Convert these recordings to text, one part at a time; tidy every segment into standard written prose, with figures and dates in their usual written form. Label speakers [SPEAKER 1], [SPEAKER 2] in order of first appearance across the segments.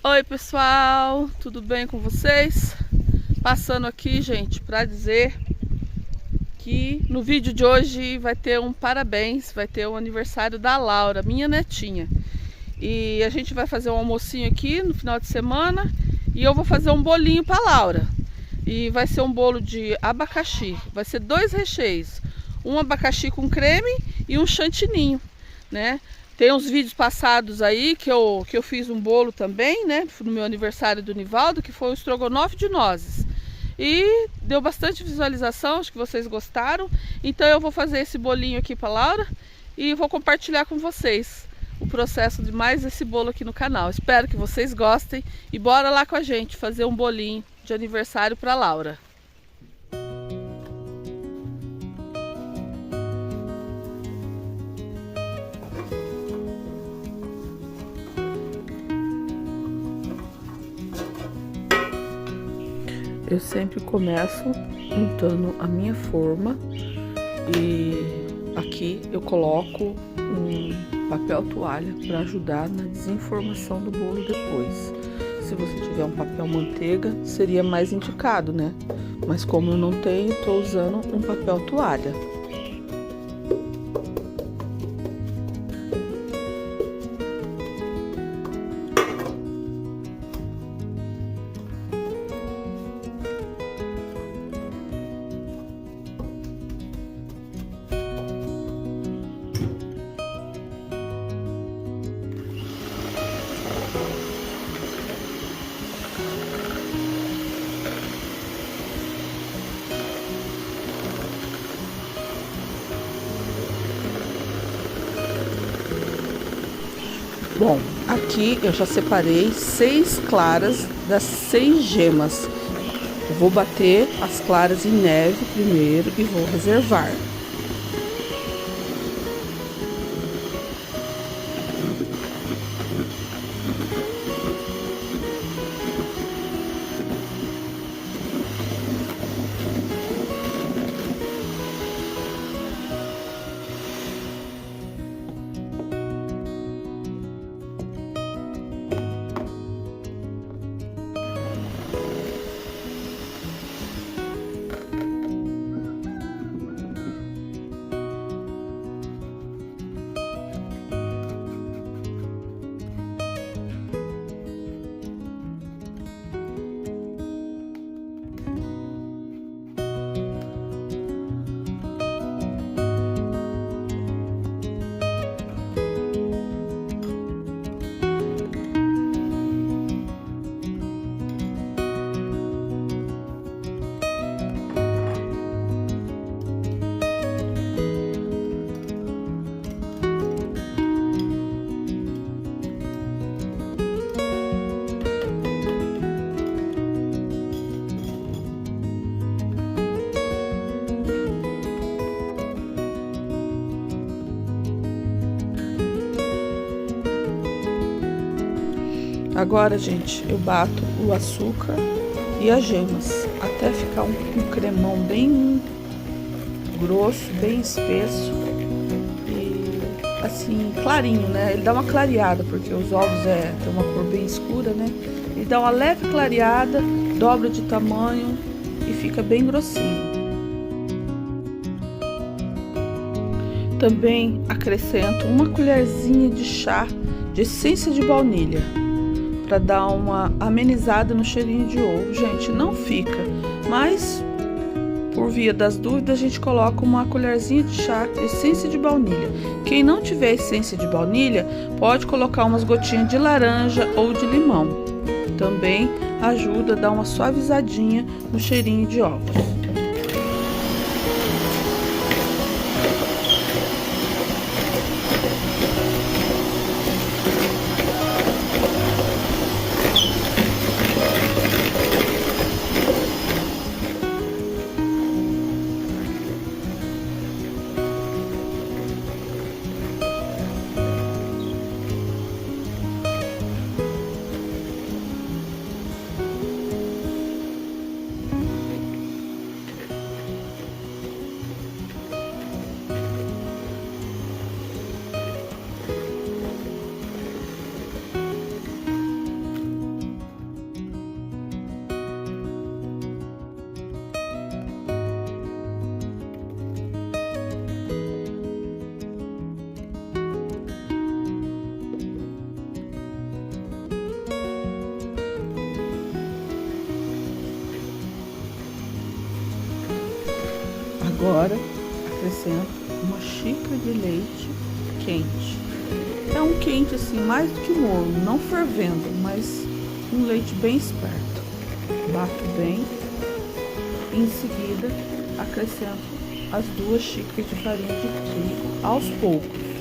[SPEAKER 1] Oi pessoal, tudo bem com vocês? Passando aqui, gente, para dizer que no vídeo de hoje vai ter um parabéns, vai ter o aniversário da Laura, minha netinha. E a gente vai fazer um almocinho aqui no final de semana e eu vou fazer um bolinho para Laura. E vai ser um bolo de abacaxi, vai ser 2 recheios, um abacaxi com creme e um chantininho, né? Tem uns vídeos passados aí que eu fiz um bolo também, né? No meu aniversário do Nivaldo, que foi um estrogonofe de nozes. E deu bastante visualização, acho que vocês gostaram. Então eu vou fazer esse bolinho aqui para Laura e vou compartilhar com vocês o processo de mais esse bolo aqui no canal. Espero que vocês gostem e bora lá com a gente fazer um bolinho de aniversário para Laura. Eu sempre começo untando a minha forma e aqui eu coloco um papel toalha para ajudar na desenformação do bolo depois. Se você tiver um papel manteiga, seria mais indicado, né? Mas como eu não tenho, estou usando um papel toalha. Bom, aqui eu já separei 6 claras das 6 gemas. Eu vou bater as claras em neve primeiro e vou reservar. Agora, gente, eu bato o açúcar e as gemas até ficar um cremão bem grosso, bem espesso e assim, clarinho, né? Ele dá uma clareada, porque os ovos tem uma cor bem escura, né? Ele dá uma leve clareada, dobra de tamanho e fica bem grossinho. Também acrescento uma colherzinha de chá de essência de baunilha, para dar uma amenizada no cheirinho de ovo. Gente, não fica, mas por via das dúvidas a gente coloca uma colherzinha de chá de essência de baunilha. Quem não tiver essência de baunilha pode colocar umas gotinhas de laranja ou de limão. Também ajuda a dar uma suavizadinha no cheirinho de ovos. Agora, acrescento uma xícara de leite quente. É um quente assim, mais do que morno, não fervendo, mas um leite bem esperto. Bato bem. Em seguida, acrescento as 2 xícaras de farinha de trigo aos poucos.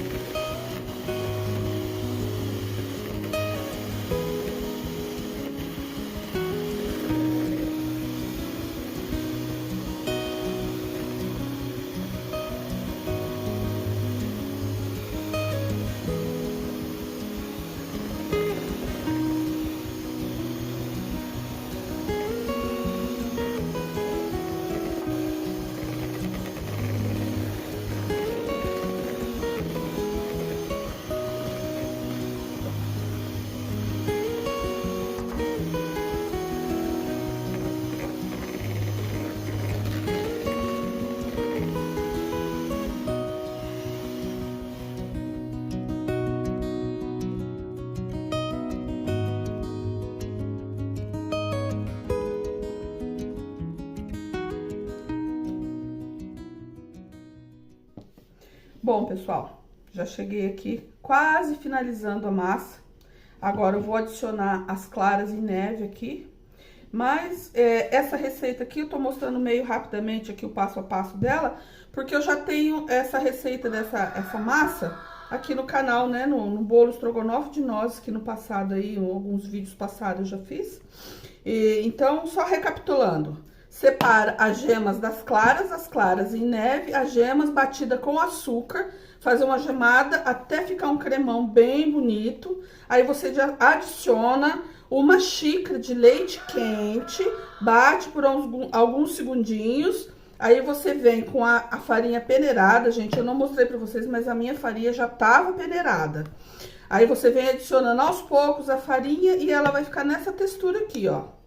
[SPEAKER 1] Bom, pessoal, já cheguei aqui quase finalizando a massa. Agora eu vou adicionar as claras em neve aqui. Mas essa receita aqui eu tô mostrando meio rapidamente aqui o passo a passo dela, porque eu já tenho essa receita essa massa aqui no canal, né, no bolo estrogonofe de nozes, que no passado aí, alguns vídeos passados eu já fiz. Então, só recapitulando. Separa as gemas das claras, as claras em neve, as gemas batida com açúcar, fazer uma gemada até ficar um cremão bem bonito. Aí você já adiciona uma xícara de leite quente, bate por alguns segundinhos. Aí você vem com a farinha peneirada, gente, eu não mostrei pra vocês, mas a minha farinha já tava peneirada. Aí você vem adicionando aos poucos a farinha e ela vai ficar nessa textura aqui, ó.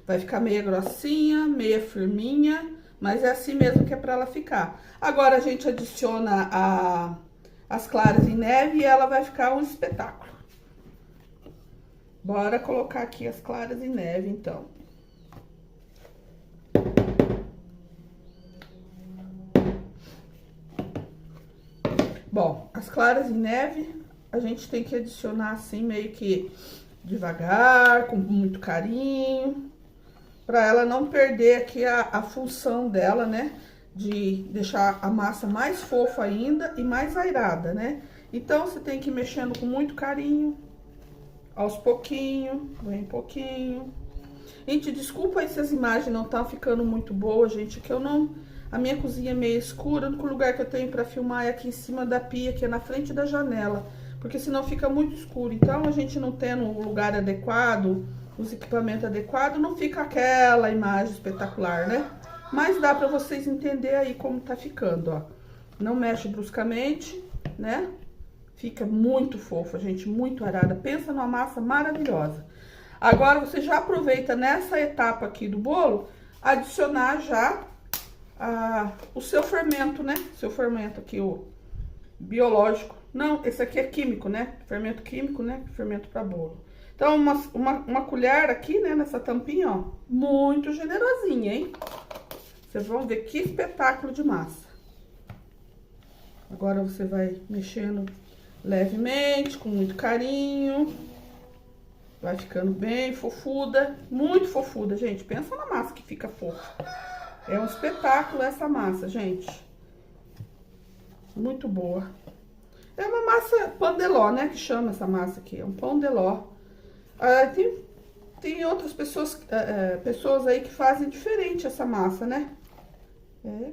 [SPEAKER 1] Vai ficar meia grossinha, meia firminha, mas é assim mesmo que é pra ela ficar. Agora a gente adiciona as claras em neve e ela vai ficar um espetáculo. Bora colocar aqui as claras em neve, então. Bom, as claras em neve, a gente tem que adicionar assim, meio que devagar, com muito carinho, para ela não perder aqui a função dela, né? De deixar a massa mais fofa ainda e mais airada, né? Então, você tem que ir mexendo com muito carinho, aos pouquinhos, bem pouquinho. Gente, desculpa aí se as imagens não estão ficando muito boas, gente, que eu não... A minha cozinha é meio escura, o único lugar que eu tenho pra filmar é aqui em cima da pia, que é na frente da janela, porque senão fica muito escuro. Então, a gente não tendo um lugar adequado, os equipamentos adequados, não fica aquela imagem espetacular, né? Mas dá pra vocês entenderem aí como tá ficando, ó. Não mexe bruscamente, né? Fica muito fofa, gente, muito arada. Pensa numa massa maravilhosa. Agora, você já aproveita nessa etapa aqui do bolo, adicionar já o seu fermento, né? Seu fermento aqui, o biológico. Não, esse aqui é químico, né? Fermento químico, né? Fermento para bolo. Então, uma colher aqui, né? Nessa tampinha, ó. Muito generosinha, hein? Vocês vão ver que espetáculo de massa. Agora, você vai mexendo levemente, com muito carinho. Vai ficando bem fofuda, muito fofuda, gente. Pensa na massa que fica fofa. É um espetáculo essa massa, gente. Muito boa. É uma massa pão de ló, né? Que chama essa massa aqui. É um pão de ló. Tem outras pessoas, pessoas aí que fazem diferente essa massa, né?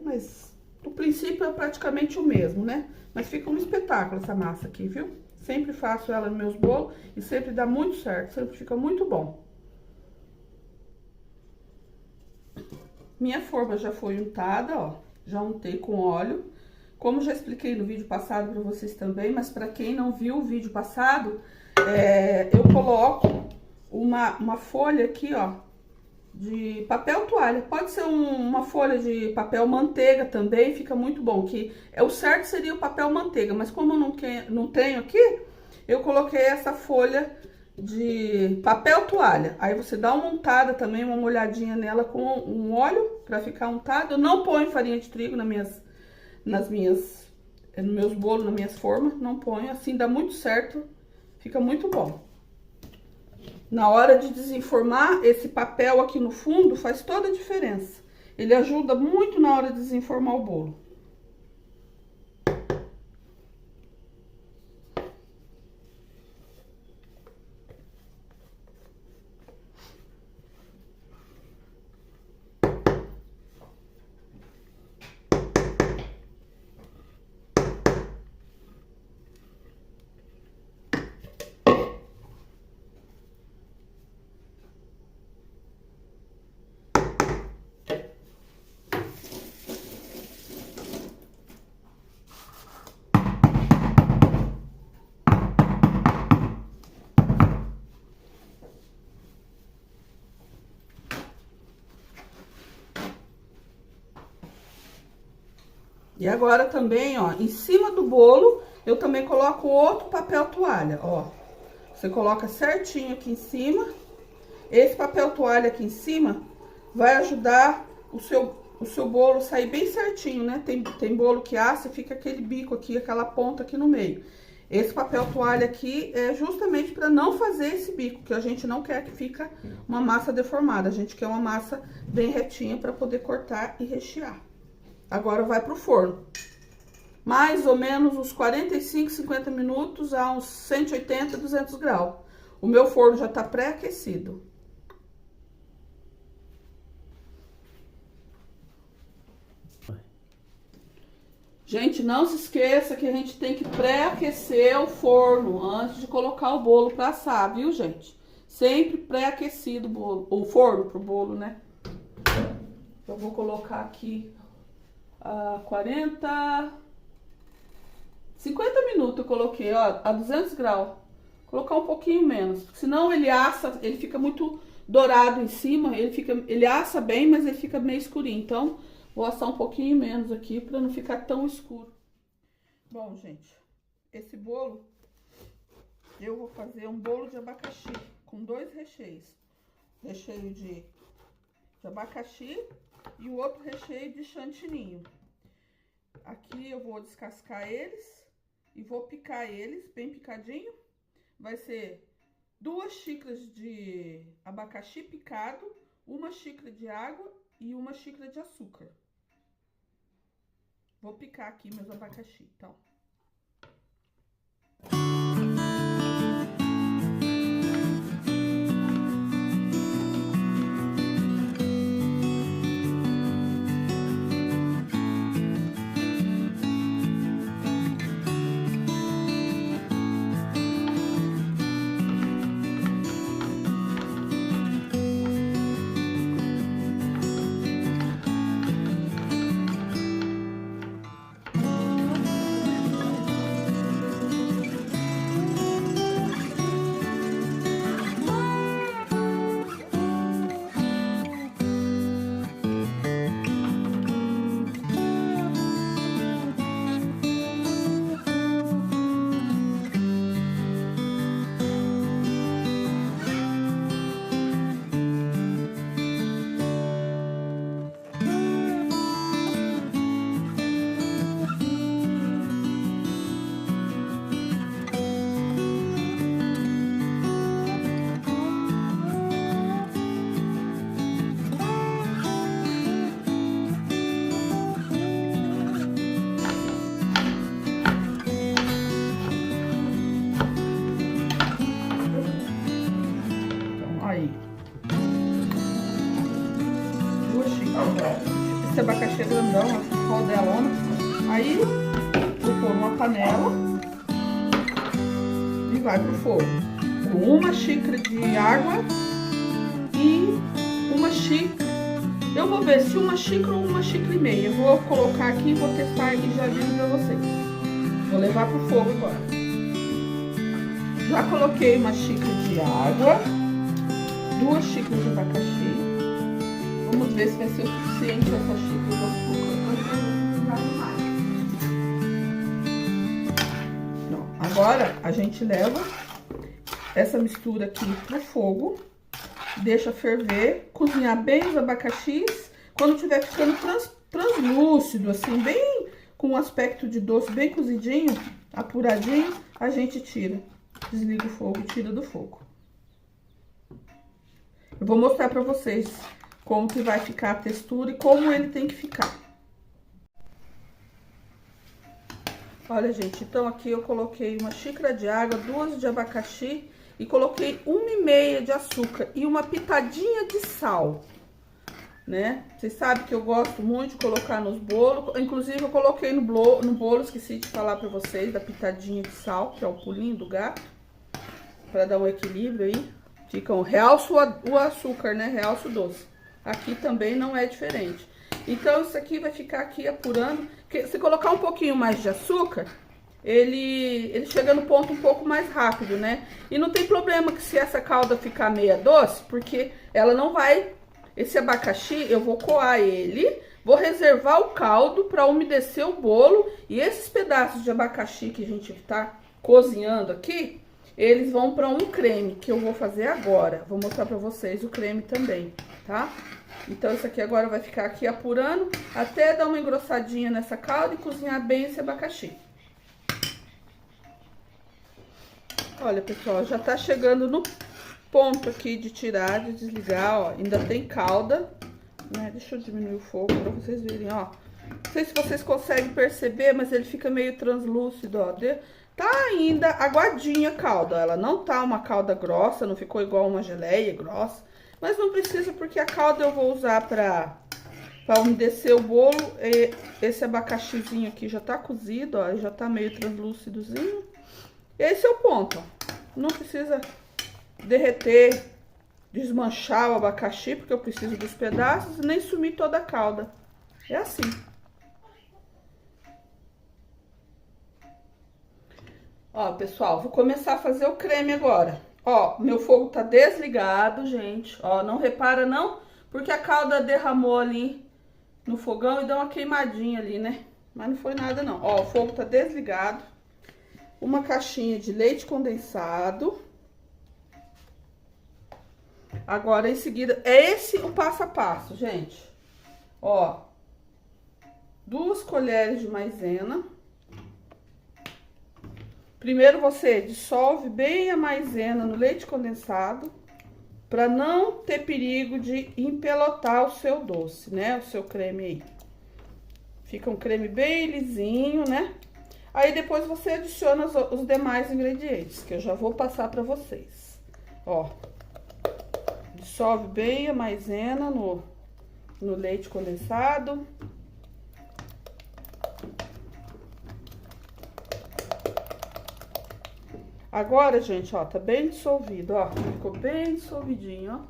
[SPEAKER 1] Mas o princípio é praticamente o mesmo, né? Mas fica um espetáculo essa massa aqui, viu? Sempre faço ela nos meus bolos e sempre dá muito certo, sempre fica muito bom. Minha forma já foi untada, ó, já untei com óleo. Como já expliquei no vídeo passado para vocês também, mas para quem não viu o vídeo passado, eu coloco uma folha aqui, ó, de papel toalha. Pode ser uma folha de papel manteiga também, fica muito bom. Que o certo seria o papel manteiga, mas como eu não tenho aqui, eu coloquei essa folha de papel toalha. Aí você dá uma untada também, uma molhadinha nela com um óleo para ficar untado. Eu não ponho farinha de trigo nos meus bolos, nas minhas formas, não ponho. Assim dá muito certo, fica muito bom. Na hora de desenformar, esse papel aqui no fundo faz toda a diferença. Ele ajuda muito na hora de desenformar o bolo. E agora também, ó, em cima do bolo, eu também coloco outro papel toalha, ó. Você coloca certinho aqui em cima. Esse papel toalha aqui em cima vai ajudar o seu bolo sair bem certinho, né? Tem bolo que assa e fica aquele bico aqui, aquela ponta aqui no meio. Esse papel toalha aqui é justamente para não fazer esse bico, que a gente não quer que fica uma massa deformada. A gente quer uma massa bem retinha para poder cortar e rechear. Agora vai pro forno. Mais ou menos uns 45, 50 minutos a uns 180, 200 graus. O meu forno já tá pré-aquecido. Gente, não se esqueça que a gente tem que pré-aquecer o forno antes de colocar o bolo para assar, viu, gente? Sempre pré-aquecido o forno pro bolo, né? Eu vou colocar aqui 50 minutos eu coloquei, ó, a 200 graus. Vou colocar um pouquinho menos, senão ele assa, ele fica muito dourado em cima, ele assa bem, mas ele fica meio escurinho. Então, vou assar um pouquinho menos aqui para não ficar tão escuro. Bom, gente, esse bolo, eu vou fazer um bolo de abacaxi com 2 recheios. Recheio de abacaxi e o outro recheio de chantininho. Aqui eu vou descascar eles e vou picar eles bem picadinho. Vai ser 2 xícaras de abacaxi picado, 1 xícara de água e 1 xícara de açúcar. Vou picar aqui meus abacaxi, então. Esse abacaxi é grandão, rodelona. Aí, vou pôr uma panela e vai pro fogo. Com 1 xícara de água e 1 xícara. Eu vou ver se 1 xícara ou 1 xícara e meia. Eu vou colocar aqui e vou testar e já aviso pra vocês. Vou levar pro fogo agora. Já coloquei 1 xícara de água, 2 xícaras de abacaxi. Vamos ver se vai ser o suficiente essa xícara de açúcar. Agora a gente leva essa mistura aqui pro fogo. Deixa ferver, cozinhar bem os abacaxis. Quando tiver ficando translúcido, assim, bem com um aspecto de doce, bem cozidinho, apuradinho, a gente tira. Desliga o fogo e tira do fogo. Eu vou mostrar pra vocês como que vai ficar a textura e como ele tem que ficar. Olha, gente, então aqui eu coloquei uma xícara de água, 2 de abacaxi e coloquei 1,5 de açúcar e uma pitadinha de sal, né? Vocês sabem que eu gosto muito de colocar nos bolos, inclusive eu coloquei no bolo, esqueci de falar pra vocês da pitadinha de sal, que é o pulinho do gato, pra dar um equilíbrio aí. Fica realço o açúcar, né? Realço o doce. Aqui também não é diferente. Então, isso aqui vai ficar aqui apurando. Porque se colocar um pouquinho mais de açúcar, ele chega no ponto um pouco mais rápido, né? E não tem problema que se essa calda ficar meia doce, porque ela não vai... Esse abacaxi, eu vou coar ele, vou reservar o caldo para umedecer o bolo. E esses pedaços de abacaxi que a gente tá cozinhando aqui, eles vão para um creme que eu vou fazer agora. Vou mostrar para vocês o creme também, tá? Então, isso aqui agora vai ficar aqui apurando até dar uma engrossadinha nessa calda e cozinhar bem esse abacaxi. Olha, pessoal, já tá chegando no ponto aqui de tirar, de desligar, ó. Ainda tem calda, né? Deixa eu diminuir o fogo pra vocês verem, ó. Não sei se vocês conseguem perceber, mas ele fica meio translúcido, ó. Tá ainda aguadinha a calda, ela não tá uma calda grossa, não ficou igual uma geleia grossa. Mas não precisa, porque a calda eu vou usar pra umedecer o bolo. E esse abacaxizinho aqui já tá cozido, ó, já tá meio translúcidozinho. Esse é o ponto, ó. Não precisa derreter, desmanchar o abacaxi, porque eu preciso dos pedaços, e nem sumir toda a calda. É assim. Ó, pessoal, vou começar a fazer o creme agora. Ó, meu fogo tá desligado, gente. Ó, não repara não, porque a calda derramou ali no fogão e deu uma queimadinha ali, né? Mas não foi nada não. Ó, o fogo tá desligado. Uma caixinha de leite condensado. Agora, em seguida, é esse o passo a passo, gente. Ó, 2 colheres de maisena. Primeiro você dissolve bem a maisena no leite condensado, para não ter perigo de empelotar o seu doce, né? O seu creme aí. Fica um creme bem lisinho, né? Aí depois você adiciona os demais ingredientes, que eu já vou passar para vocês. Ó, dissolve bem a maisena no leite condensado. Agora, gente, ó, tá bem dissolvido, ó. Ficou bem dissolvidinho,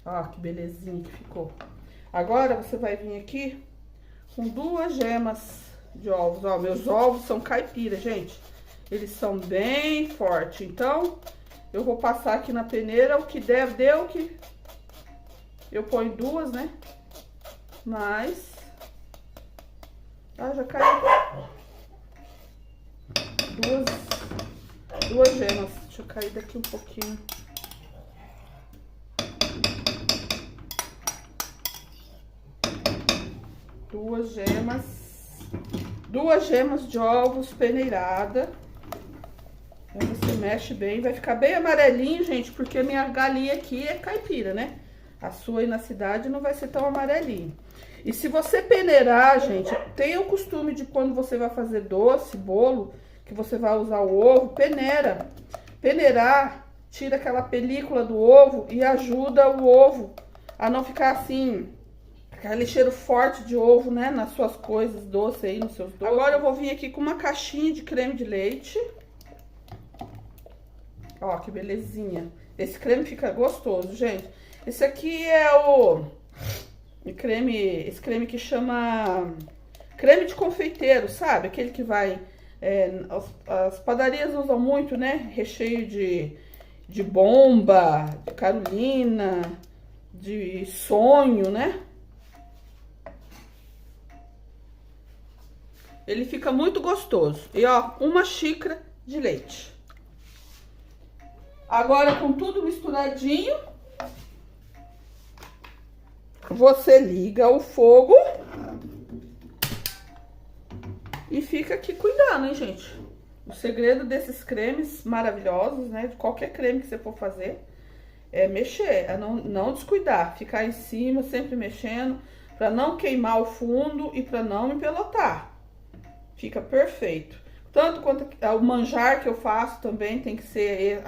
[SPEAKER 1] ó. Ó, que belezinha que ficou. Agora, você vai vir aqui com 2 gemas de ovos, ó. Meus ovos são caipira, gente. Eles são bem fortes. Então, eu vou passar aqui na peneira o que der, deu que... Eu ponho 2, né? Mas... Ah, já caiu. 2 gemas. Deixa eu cair daqui um pouquinho. Duas gemas de ovos peneirada. Aí você mexe bem. Vai ficar bem amarelinho, gente, porque a minha galinha aqui é caipira, né? A sua aí na cidade não vai ser tão amarelinho. E se você peneirar, gente, tenha o costume de quando você vai fazer doce, bolo, que você vai usar o ovo, peneira. Peneirar, tira aquela película do ovo e ajuda o ovo a não ficar assim, aquele cheiro forte de ovo, né, nas suas coisas doces aí, nos seus doces. Agora eu vou vir aqui com uma caixinha de creme de leite. Ó, que belezinha. Esse creme fica gostoso, gente. Esse aqui é esse creme que chama creme de confeiteiro, sabe? Aquele que vai... as padarias usam muito, né? Recheio de bomba, de carolina, de sonho, né? Ele fica muito gostoso. E ó, 1 xícara de leite. Agora, com tudo misturadinho, você liga o fogo e fica aqui cuidando, hein, gente? O segredo desses cremes maravilhosos, né? De qualquer creme que você for fazer, é mexer, é não descuidar. Ficar em cima, sempre mexendo, pra não queimar o fundo e pra não empelotar. Fica perfeito. Tanto quanto o manjar que eu faço também tem que ser...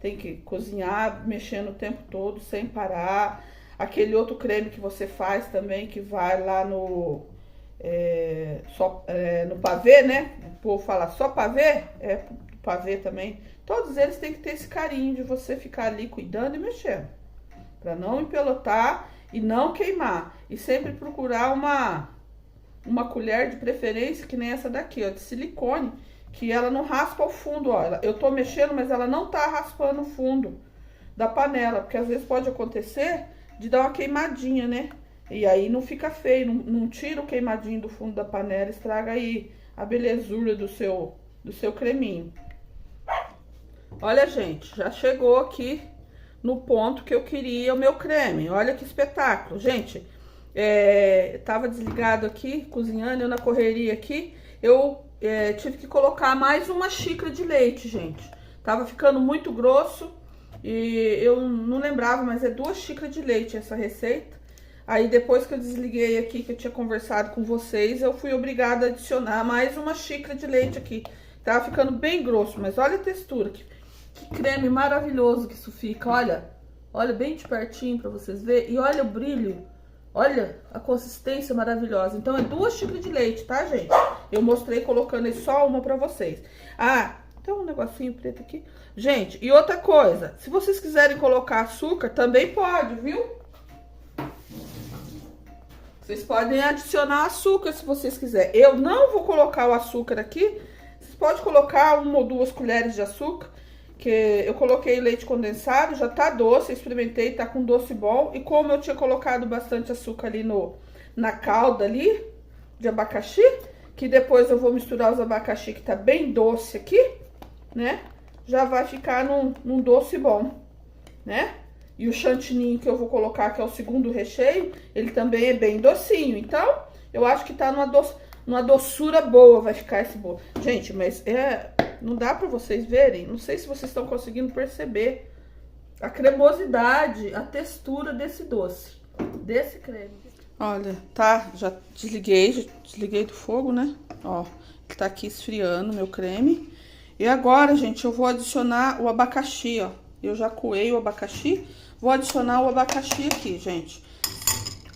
[SPEAKER 1] Tem que cozinhar, mexendo o tempo todo, sem parar. Aquele outro creme que você faz também, que vai lá no... no pavê, né? O povo fala só pavê, pavê também. Todos eles têm que ter esse carinho de você ficar ali cuidando e mexendo, para não empelotar e não queimar. E sempre procurar uma colher de preferência que nem essa daqui, ó, de silicone, que ela não raspa o fundo, ó. Eu tô mexendo, mas ela não tá raspando o fundo da panela, porque às vezes pode acontecer de dar uma queimadinha, né? E aí não fica feio, não tira o queimadinho do fundo da panela, estraga aí a belezura do seu creminho. Olha, gente, já chegou aqui no ponto que eu queria o meu creme. Olha que espetáculo. Gente, tava desligado aqui, cozinhando, eu na correria aqui, eu tive que colocar mais uma xícara de leite, gente. Tava ficando muito grosso e eu não lembrava, mas é 2 xícaras de leite essa receita. Aí depois que eu desliguei aqui, que eu tinha conversado com vocês, eu fui obrigada a adicionar mais uma xícara de leite aqui. Tava ficando bem grosso, mas olha a textura, que creme maravilhoso que isso fica, olha. Olha bem de pertinho pra vocês verem. E olha o brilho, olha a consistência maravilhosa. Então é 2 xícaras de leite, tá, gente? Eu mostrei colocando aí só uma pra vocês. Ah, tem um negocinho preto aqui. Gente, e outra coisa, se vocês quiserem colocar açúcar, também pode, viu? Vocês podem adicionar açúcar se vocês quiserem. Eu não vou colocar o açúcar aqui. Vocês podem colocar 1 ou 2 colheres de açúcar, que eu coloquei leite condensado, já tá doce, experimentei, tá com doce bom. E como eu tinha colocado bastante açúcar ali na calda ali, de abacaxi, que depois eu vou misturar os abacaxi que tá bem doce aqui, né? Já vai ficar num doce bom, né? E o chantininho que eu vou colocar, que é o segundo recheio, ele também é bem docinho. Então, eu acho que tá numa doçura boa vai ficar esse bolo. Gente, mas não dá pra vocês verem? Não sei se vocês estão conseguindo perceber a cremosidade, a textura desse doce, desse creme. Olha, tá, já desliguei do fogo, né? Ó, que tá aqui esfriando meu creme. E agora, gente, eu vou adicionar o abacaxi, ó. Eu já coei o abacaxi. Vou adicionar o abacaxi aqui, gente.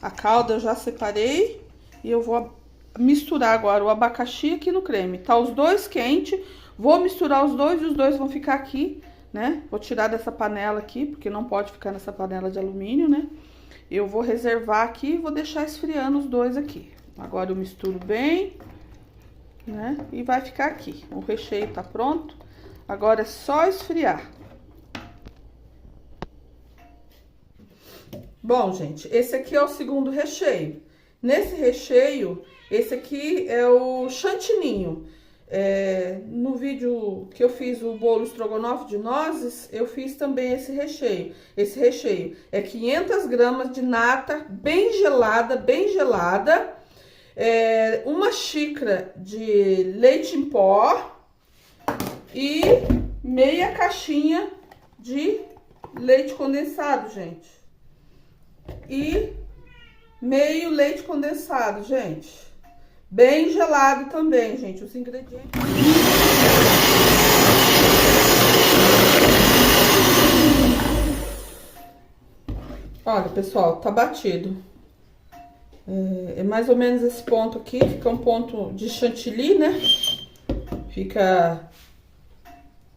[SPEAKER 1] A calda eu já separei. E eu vou misturar agora o abacaxi aqui no creme. Tá os dois quentes. Vou misturar os dois e os dois vão ficar aqui, né? Vou tirar dessa panela aqui, porque não pode ficar nessa panela de alumínio, né? Eu vou reservar aqui e vou deixar esfriando os dois aqui. Agora eu misturo bem, né? E vai ficar aqui. O recheio tá pronto. Agora é só esfriar. Bom, gente, esse aqui é o segundo recheio. Nesse recheio, esse aqui é o chantininho. No vídeo que eu fiz o bolo estrogonofe de nozes, eu fiz também esse recheio. Esse recheio é 500 gramas de nata bem gelada, 1 xícara de leite em pó e meia caixinha de leite condensado, gente. E meio leite condensado, gente. Bem gelado também, gente, os ingredientes. Olha, pessoal, tá batido. É mais ou menos esse ponto aqui, fica um ponto de chantilly, né? Fica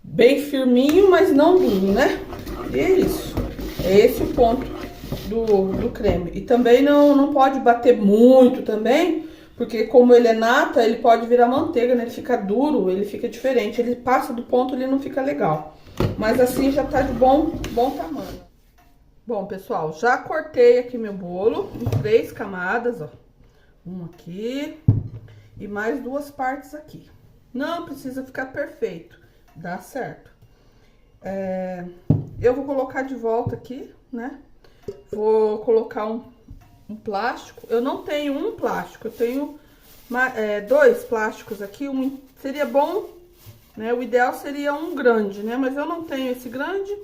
[SPEAKER 1] bem firminho, mas não duro, né? E é isso. É esse o ponto do creme. E também não pode bater muito também, porque como ele é nata, ele pode virar manteiga, né? Ele fica duro, ele fica diferente. Ele passa do ponto, ele não fica legal. Mas assim já tá de bom tamanho. Bom, pessoal, já cortei aqui meu bolo em 3 camadas, ó. Uma aqui e mais 2 partes aqui. Não precisa ficar perfeito, dá certo. eu vou colocar de volta aqui, né? Vou colocar um plástico. Eu não tenho um plástico, eu tenho dois plásticos aqui. Seria bom, né? O ideal seria um grande, né? Mas eu não tenho esse grande,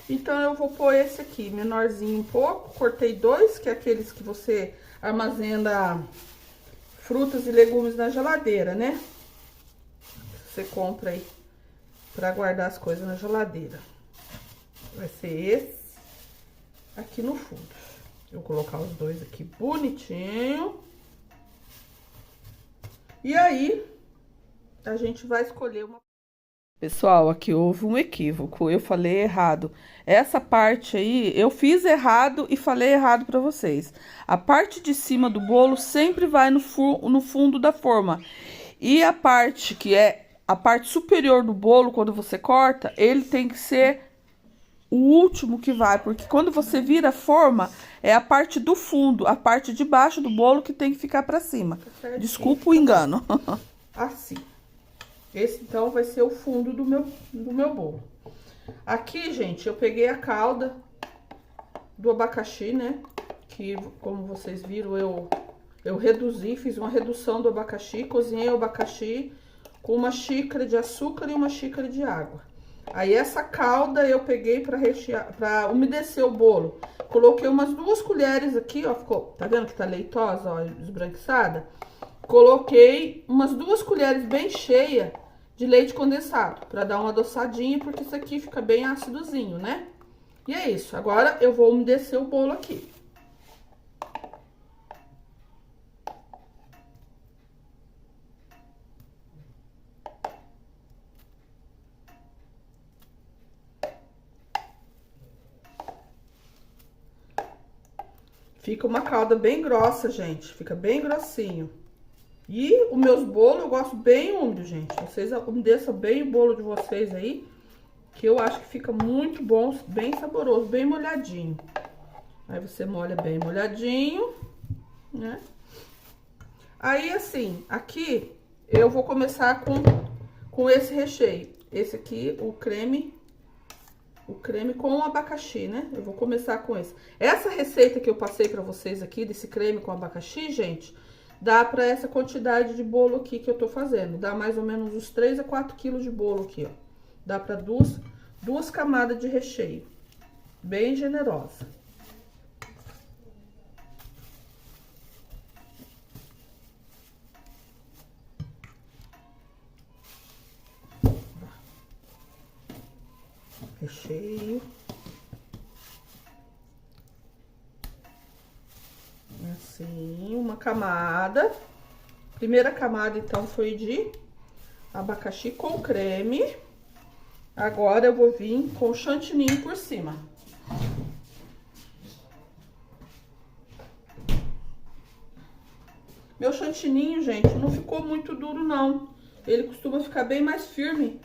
[SPEAKER 1] então eu vou pôr esse aqui, menorzinho um pouco. Cortei dois, que é aqueles que você armazena frutas e legumes na geladeira, né? Você compra aí pra guardar as coisas na geladeira. Vai ser esse aqui no fundo. Eu vou colocar os dois aqui bonitinho. E aí, a gente vai escolher uma... Pessoal, aqui houve um equívoco, eu falei errado. Essa parte aí, eu fiz errado e falei errado pra vocês. A parte de cima do bolo sempre vai no fundo da forma. E a parte que é a parte superior do bolo, quando você corta, ele tem que ser o último que vai. Porque quando você vira a forma, é a parte do fundo, a parte de baixo do bolo que tem que ficar pra cima. Desculpa o engano. Assim. Esse, então, vai ser o fundo do meu bolo. Aqui, gente, eu peguei a calda do abacaxi, né? Que, como vocês viram, eu reduzi, fiz uma redução do abacaxi. Cozinhei o abacaxi com uma xícara de açúcar e uma xícara de água. Aí, essa calda eu peguei pra rechear, pra umedecer o bolo. Coloquei umas 2 colheres aqui, ó, ficou, tá vendo que tá leitosa, ó, esbranquiçada? Coloquei umas 2 colheres bem cheias de leite condensado, pra dar uma adoçadinha, porque isso aqui fica bem ácidozinho, né? E é isso. Agora, eu vou umedecer o bolo aqui. Fica uma calda bem grossa, gente. Fica bem grossinho. E os meus bolos eu gosto bem úmido, gente. Vocês umedeçam bem o bolo de vocês aí, que eu acho que fica muito bom, bem saboroso, bem molhadinho. Aí você molha bem molhadinho, né? Aí, assim, aqui eu vou começar com esse recheio. Esse aqui, o creme com o abacaxi, né? Eu vou começar com esse. Essa receita que eu passei pra vocês aqui, desse creme com abacaxi, gente, dá pra essa quantidade de bolo aqui que eu tô fazendo. Dá mais ou menos uns 3 a 4 quilos de bolo aqui, ó. Dá pra duas camadas de recheio. Bem generosa. Recheio. Assim, uma camada. Primeira camada, então, foi de abacaxi com creme. Agora, eu vou vir com chantilly por cima. Meu chantilly, gente, não ficou muito duro, não. Ele costuma ficar bem mais firme.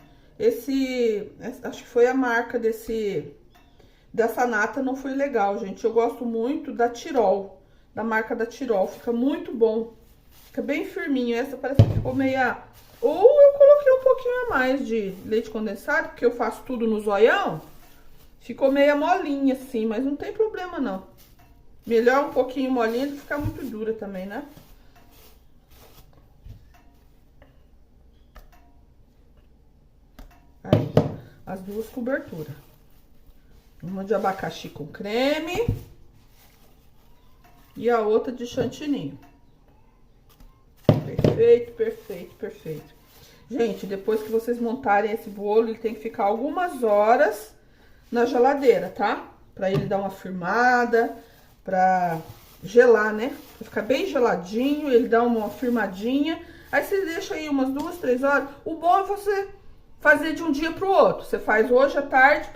[SPEAKER 1] Acho que foi a marca dessa nata, não foi legal, gente. Eu gosto muito da Tirol, da marca da Tirol. Fica muito bom. Fica bem firminho. Essa parece que ficou meia... Ou eu coloquei um pouquinho a mais de leite condensado, porque eu faço tudo no zoião. Ficou meia molinha assim, mas não tem problema não. Melhor um pouquinho molinha do que ficar muito dura também, né? Aí, as 2 coberturas. Uma de abacaxi com creme e a outra de chantilly. Perfeito, perfeito, perfeito. Gente, depois que vocês montarem esse bolo, ele tem que ficar algumas horas na geladeira, tá? Pra ele dar uma firmada, pra gelar, né? Pra ficar bem geladinho, ele dá uma firmadinha. Aí você deixa aí umas 2, 3 horas. O bom é você fazer de um dia pro outro. Você faz hoje à tarde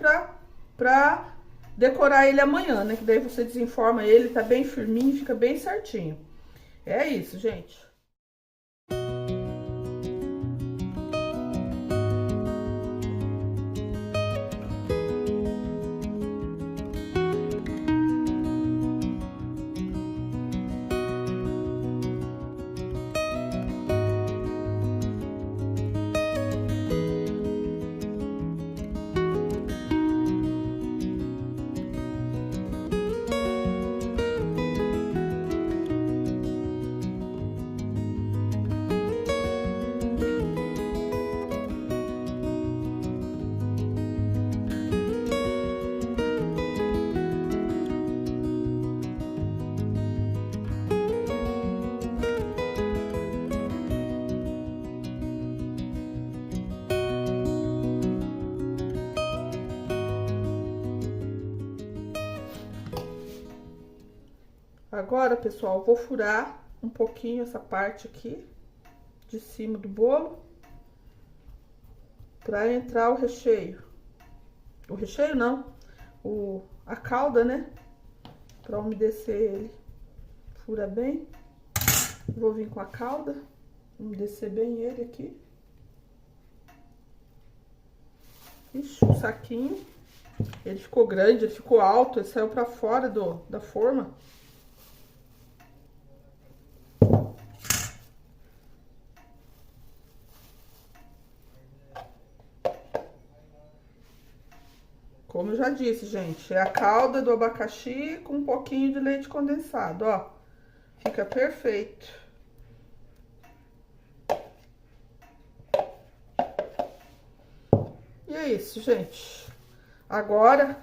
[SPEAKER 1] pra decorar ele amanhã, né? Que daí você desenforma ele, tá bem firminho, fica bem certinho. É isso, gente. Agora, pessoal, eu vou furar um pouquinho essa parte aqui de cima do bolo para entrar o recheio. O recheio não, a calda, né? Para umedecer ele. Fura bem. Vou vir com a calda, umedecer bem ele aqui. Ixi, o saquinho, ele ficou grande, ele ficou alto, ele saiu para fora da forma. Como eu já disse, gente, é a calda do abacaxi com um pouquinho de leite condensado, ó. Fica perfeito. E é isso, gente. Agora,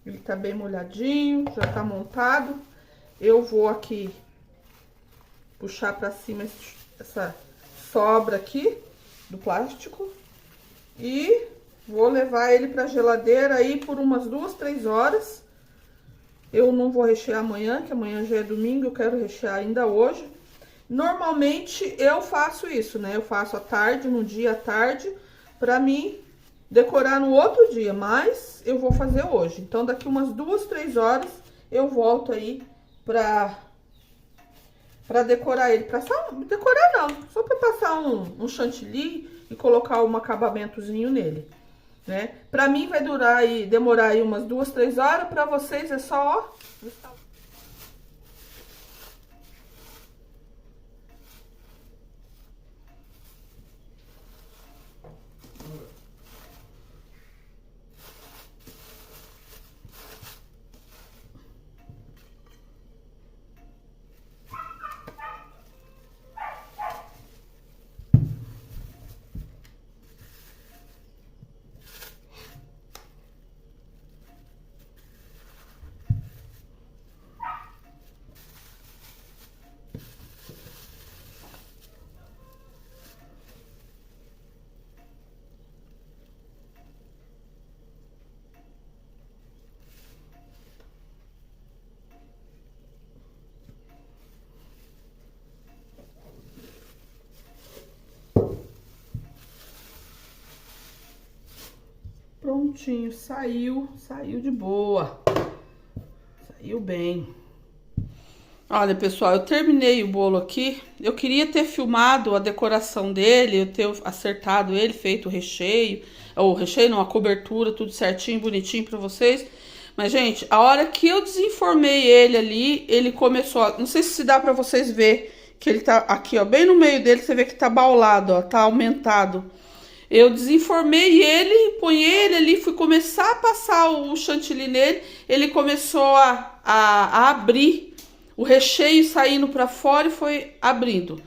[SPEAKER 1] ele tá bem molhadinho, já tá montado. Eu vou aqui puxar pra cima essa sobra aqui do plástico e vou levar ele pra geladeira aí por umas 2, 3 horas. Eu não vou rechear amanhã, que amanhã já é domingo, eu quero rechear ainda hoje. Normalmente eu faço isso, né? Eu faço à tarde, no dia à tarde, pra mim decorar no outro dia, mas eu vou fazer hoje. Então daqui umas 2, 3 horas eu volto aí pra decorar ele. Decorar não, só pra passar um chantilly e colocar um acabamentozinho nele, né? Pra mim vai demorar aí umas 2, 3 horas, pra vocês é só, ó. Prontinho, saiu de boa, saiu bem. Olha, pessoal, eu terminei o bolo aqui. Eu queria ter filmado a decoração dele, eu ter acertado ele, feito o recheio não, a cobertura, tudo certinho, bonitinho pra vocês. Mas, gente, a hora que eu desenformei ele ali, ele começou, não sei se dá pra vocês ver, que ele tá aqui, ó, bem no meio dele, você vê que tá baulado, ó, tá aumentado. Eu desenformei ele, põe ele ali, fui começar a passar o chantilly nele, ele começou a abrir, o recheio saindo pra fora e foi abrindo.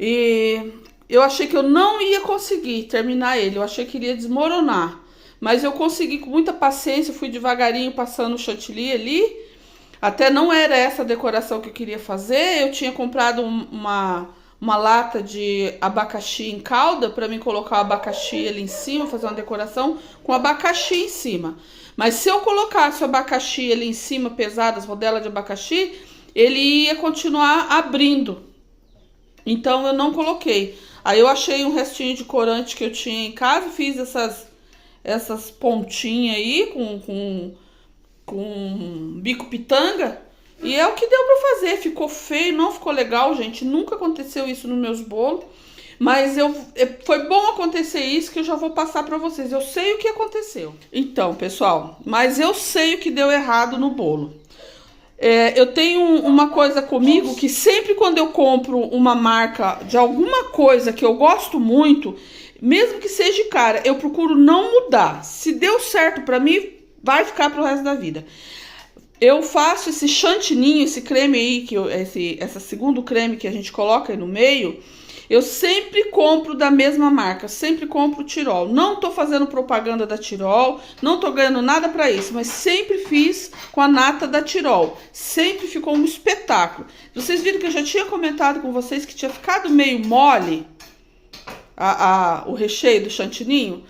[SPEAKER 1] E eu achei que eu não ia conseguir terminar ele, eu achei que iria desmoronar. Mas eu consegui com muita paciência, fui devagarinho passando o chantilly ali. Até não era essa a decoração que eu queria fazer, eu tinha comprado uma lata de abacaxi em calda para mim colocar o abacaxi ali em cima, fazer uma decoração com abacaxi em cima. Mas se eu colocasse o abacaxi ali em cima, pesado, as rodelas de abacaxi, ele ia continuar abrindo. Então eu não coloquei. Aí eu achei um restinho de corante que eu tinha em casa, fiz essas pontinhas aí com bico pitanga. E é o que deu pra fazer, ficou feio, não ficou legal, gente, nunca aconteceu isso nos meus bolos, mas foi bom acontecer isso que eu já vou passar pra vocês, eu sei o que aconteceu. Então, pessoal, mas eu sei o que deu errado no bolo. Eu tenho uma coisa comigo que sempre quando eu compro uma marca de alguma coisa que eu gosto muito, mesmo que seja cara, eu procuro não mudar. Se deu certo pra mim, vai ficar pro resto da vida. Eu faço esse chantininho, esse creme aí, esse segundo creme que a gente coloca aí no meio, eu sempre compro da mesma marca, sempre compro Tirol. Não tô fazendo propaganda da Tirol, não tô ganhando nada pra isso, mas sempre fiz com a nata da Tirol. Sempre ficou um espetáculo. Vocês viram que eu já tinha comentado com vocês que tinha ficado meio mole o recheio do chantininho?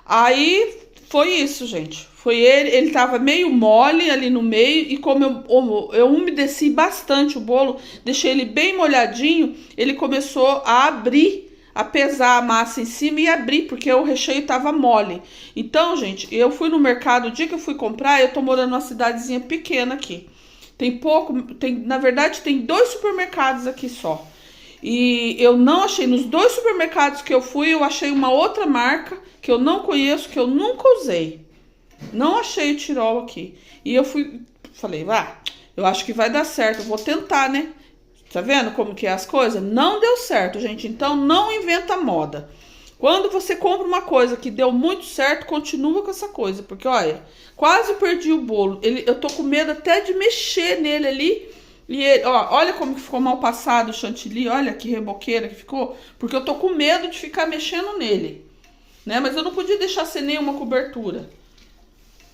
[SPEAKER 1] Aí foi isso, gente. Foi ele tava meio mole ali no meio e como eu umedeci bastante o bolo, deixei ele bem molhadinho, ele começou a abrir, a pesar a massa em cima e abrir, porque o recheio tava mole. Então, gente, eu fui no mercado, o dia que eu fui comprar, eu tô morando numa cidadezinha pequena aqui. Na verdade, tem 2 supermercados aqui só. E eu não achei, nos 2 supermercados que eu fui, eu achei uma outra marca que eu não conheço, que eu nunca usei. Não achei o Tirol aqui. E eu falei, eu acho que vai dar certo, eu vou tentar, né? Tá vendo como que é as coisas? Não deu certo, gente. Então não inventa moda. Quando você compra uma coisa que deu muito certo, continua com essa coisa. Porque, olha, quase perdi o bolo. Eu tô com medo até de mexer nele ali. E ele, olha como que ficou mal passado o chantilly. Olha que reboqueira que ficou. Porque eu tô com medo de ficar mexendo nele. Né? Mas eu não podia deixar sem nenhuma cobertura.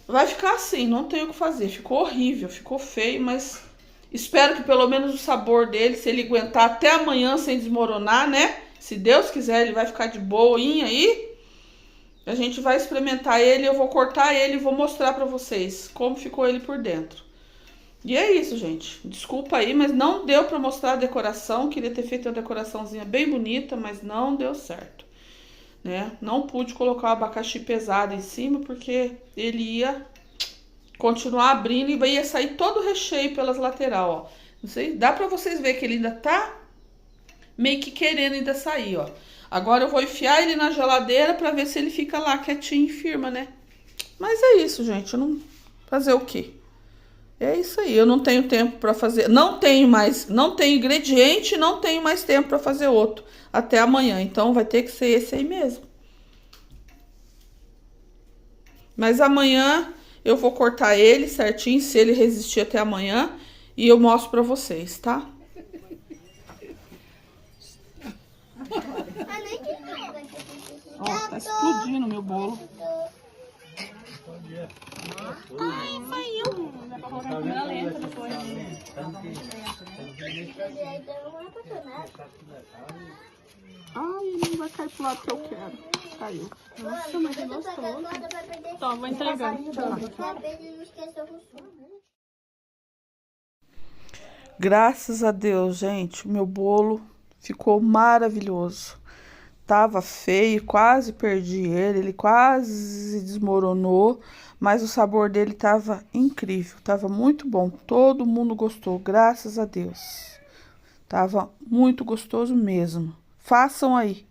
[SPEAKER 1] Vai ficar assim, não tem o que fazer. Ficou horrível, ficou feio, mas espero que pelo menos o sabor dele, se ele aguentar até amanhã sem desmoronar, né? Se Deus quiser, ele vai ficar de boinha aí. A gente vai experimentar ele, eu vou cortar ele e vou mostrar pra vocês como ficou ele por dentro. E é isso, gente. Desculpa aí, mas não deu pra mostrar a decoração. Queria ter feito uma decoraçãozinha bem bonita, mas não deu certo. Né? Não pude colocar o abacaxi pesado em cima, porque ele ia continuar abrindo e ia sair todo o recheio pelas laterais, ó. Não sei, dá pra vocês verem que ele ainda tá meio que querendo ainda sair, ó. Agora eu vou enfiar ele na geladeira pra ver se ele fica lá quietinho e firma, né? Mas é isso, gente. Eu não... Fazer o quê? É isso aí. Eu não tenho tempo pra fazer. Não tenho ingrediente, não tenho mais tempo pra fazer outro até amanhã. Então vai ter que ser esse aí mesmo. Mas amanhã eu vou cortar ele certinho, se ele resistir até amanhã, e eu mostro pra vocês, tá? Ó, tá explodindo meu bolo.
[SPEAKER 2] Ai, saiu. Dá pra colocar na câmera lenta depois.
[SPEAKER 1] Ai, ele não vai cair pro lado que eu quero. Caiu.
[SPEAKER 2] Nossa, mas é gostoso. Então, vou entregar.
[SPEAKER 1] Graças a Deus, gente, o meu bolo ficou maravilhoso. Tava feio, quase perdi ele quase desmoronou, mas o sabor dele tava incrível, tava muito bom. Todo mundo gostou, graças a Deus. Tava muito gostoso mesmo. Façam aí.